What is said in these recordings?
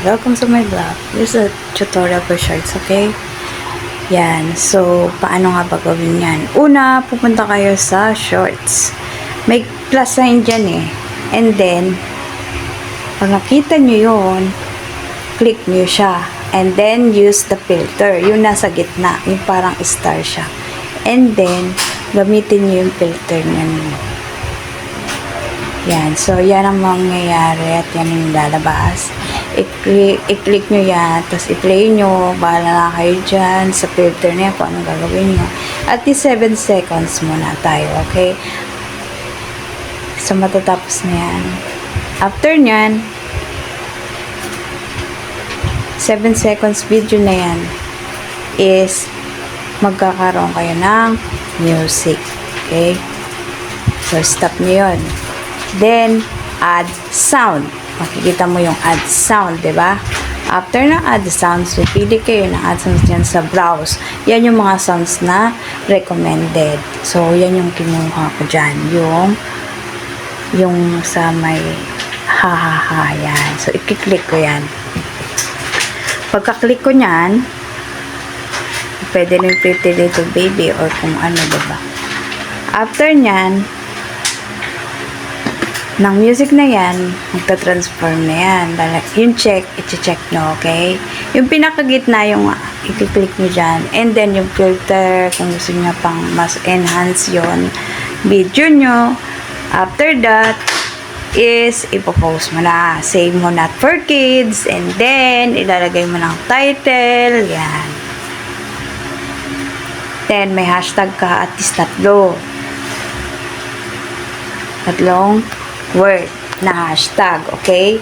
Welcome to my vlog. This is a tutorial for shorts, okay? Yan. So, paano nga ba gawin yan? Una, pupunta kayo sa shorts. May plus sign dyan eh. And then, pag nakita nyo yun, click nyo siya. And then, use the filter. Yung nasa gitna. Yung parang star siya. And then, gamitin nyo yung filter nyo. Yan. So, yan ang mangyayari at yan yung lalabas. I-click nyo yan. Tapos, i-play nyo. Bahala na kayo dyan sa filter na yan kung anong gagawin nyo. At least 7 seconds muna tayo. Okay? So, matatapos na yan. After nyan, 7 seconds video na yan is magkakaroon kayo ng music. Okay? So, stop nyo yun. Then, add sound. Makikita mo yung add sound, diba? After ng add sounds, pipili kayo ng add sounds dyan sa browse. Yan yung mga sounds na recommended. So, yan yung kinuha ko dyan. Yung sa may ha-ha-ha, yan. So, i-click ko yan. Pagka-click ko nyan, pwede rin Pretty Little Baby or kung ano, diba? After nyan, ng music na yan, magta-transform na yan. Yung check, i-check nyo, okay? Yung pinakagitna, yung i-click nyo dyan. And then, yung filter, kung gusto nyo pang mas enhance yon video nyo. After that, is ipopost mo na. Save mo not for kids. And then, ilalagay mo ng title. Yan. Then, may hashtag ka at least tatlong word na hashtag, okay?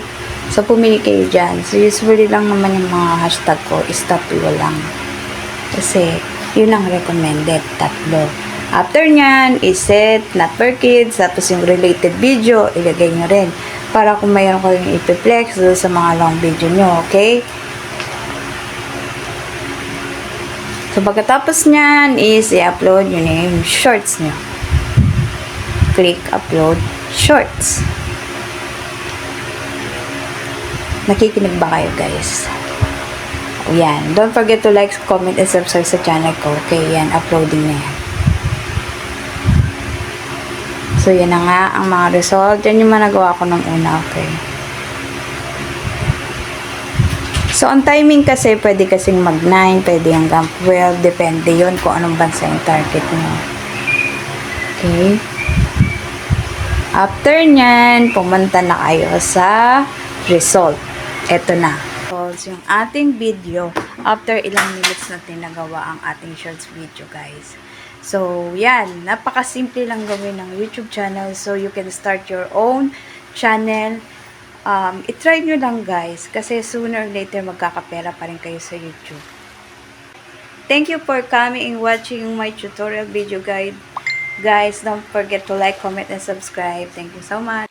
So, pumili kayo dyan. So, usually lang naman yung mga hashtag ko is 3 lang. Kasi, yun ang recommended, 3. After nyan, is-set, not for kids, tapos yung related video, ilagay nyo rin. Para kung mayroon kayong ipiplex doon sa mga long video nyo, okay? So, pagkatapos nyan is i-upload yun yung shorts nyo. Click upload shorts. Nakikinig ba kayo, guys? O yan. Don't forget to like, comment, and subscribe sa channel ko. Okay, yan. Uploading na yan. So, yan na nga ang mga result. Yan yung managawa ko ng una, okay? So, ang timing kasi, pwede kasing mag-9, pwede hanggang 12. Depende yun kung anong bansa yung target mo. Okay? After nyan, pumunta na kayo sa result. Ito na. So, yung ating video, after ilang minutes natin nagawa ang ating shorts video, guys. So, yan. Napaka-simple lang gawin ng YouTube channel. So, you can start your own channel. I-try nyo lang, guys. Kasi sooner or later, magkakapera pa rin kayo sa YouTube. Thank you for coming and watching my tutorial video guide. Guys, don't forget to like, comment, and subscribe. Thank you so much.